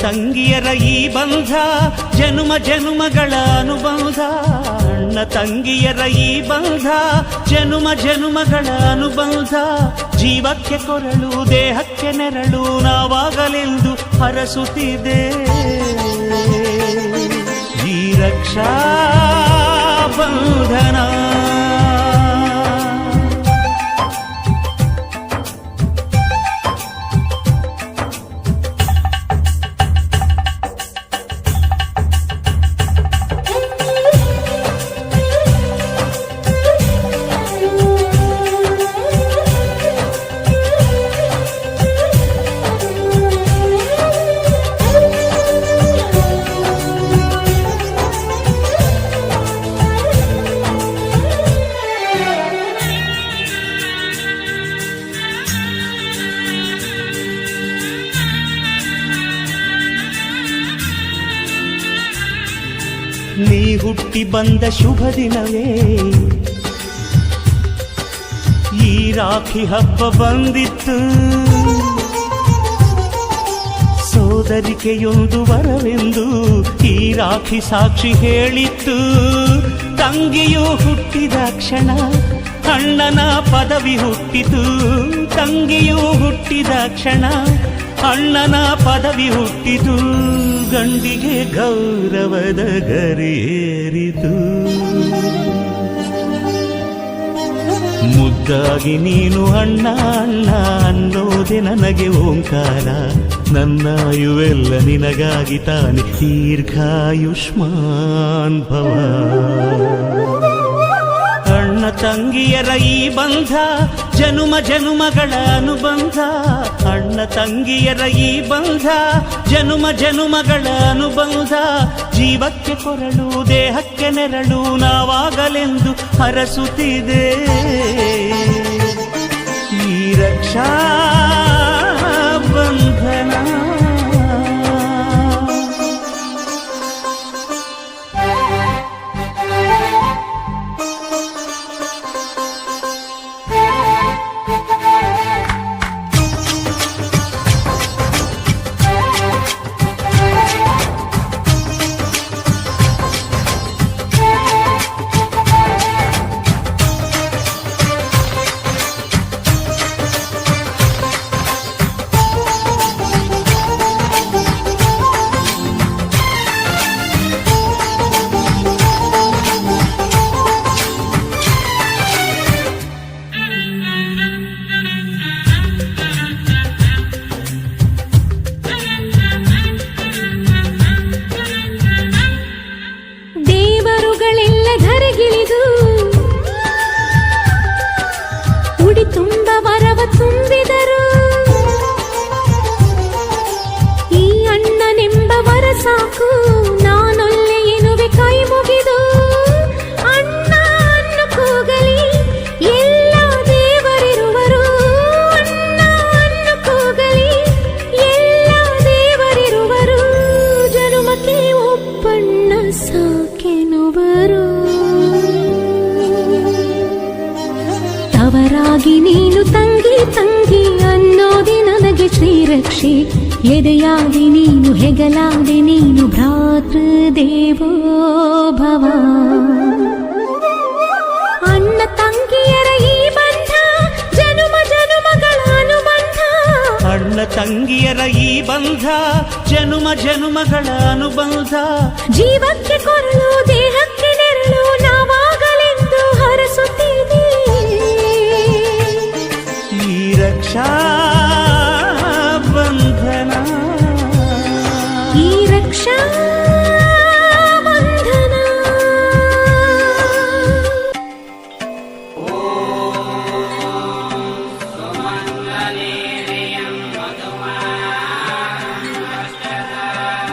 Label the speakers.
Speaker 1: ತಂಗಿಯರ ಈ ಬಂಧ ಜನುಮ ಜನುಮಗಳ ಅನುಬಂಧ. ಅಣ್ಣ ತಂಗಿಯರ ಈ ಬಂಧ ಜನುಮ ಜನುಮಗಳ ಅನುಬಂಧ. ಜೀವಕ್ಕೆ ಕೊರಳು ದೇಹಕ್ಕೆ ನೆರಳು ನಾವಾಗಲೆಂದು ಹರಸುತ್ತಿದೆ ಈ ರಕ್ಷಾ ಬಂಧನ. ನೀ ಹುಟ್ಟಿ ಬಂದ ಶುಭ ದಿನವೇ ಈ ರಾಖಿ ಹಬ್ಬ ಬಂದಿತ್ತು. ಸೋದರಿಕೆಯೊಂದು ವರವೆಂದು ಈ ರಾಖಿ ಸಾಕ್ಷಿ ಹೇಳಿತ್ತು. ತಂಗಿಯು ಹುಟ್ಟಿದ ಕ್ಷಣ ಅಣ್ಣನ ಪದವಿ ಹುಟ್ಟಿತು. ತಂಗಿಯು ಹುಟ್ಟಿದ ಕ್ಷಣ ಅಣ್ಣನ ಪದವಿ ಹುಟ್ಟಿತು. ಗಂಡಿಗೆ ಗೌರವದ ಗರಿಯೇರಿತು. ಮುದ್ದಾಗಿ ನೀನು ಅಣ್ಣ ಅಣ್ಣ ಅನ್ನೋದೆ ನನಗೆ ಓಂಕಾರ. ನನ್ನಾಯುವೆಲ್ಲ ನಿನಗಾಗಿ ತಾನೆ ದೀರ್ಘಾಯುಷ್ಮಾನ್ ಭವ. ಅಣ್ಣ ತಂಗಿಯರ ಈ ಬಂಧ ಜನುಮ ಜನುಮಗಳ ಅನುಬಂಧ. ಅಣ್ಣ ತಂಗಿಯರ ಈ ಬಂಧ ಜನುಮ ಜನುಮಗಳ ಅನುಬಂಧ. ಜೀವಕ್ಕೆ ಕೊರಳು ದೇಹಕ್ಕೆ ನೆರಳು ನಾವಾಗಲೆಂದು ಹರಸುತ್ತಿದೆ ಈ ರಕ್ಷಾ ಬಂಧನ.
Speaker 2: ತವರಾಗಿ ನೀನು ತಂಗಿ ತಂಗಿ ಅನ್ನೋದೆ ನನಗೆ ಶ್ರೀರಕ್ಷೆ. ಎದೆಯಾಗಿ ನೀನು ಹೆಗಲಾದೆ ನೀನು ಭ್ರಾತೃದೇವೋ ಭವ. ಅಣ್ಣ ತಂಗಿಯರ ಈ ಬಂಧ ಜನುಮ ಜನುಮಗಳ ಅನುಬಂಧ.
Speaker 1: ಅಣ್ಣ ತಂಗಿಯರ ಈ ಬಂಧ ಜನುಮ ಜನುಮಗಳ ಅನುಬಂಧ.
Speaker 2: ಜೀವಕ್ಕೆ ಕೊರಳು ದೇಹಕ್ಕೆ ನೆರಳು ನಾವಾಗಲೆಂದು ಹರಸುತ್ತಿದೆ
Speaker 1: ಈ ರಕ್ಷಾ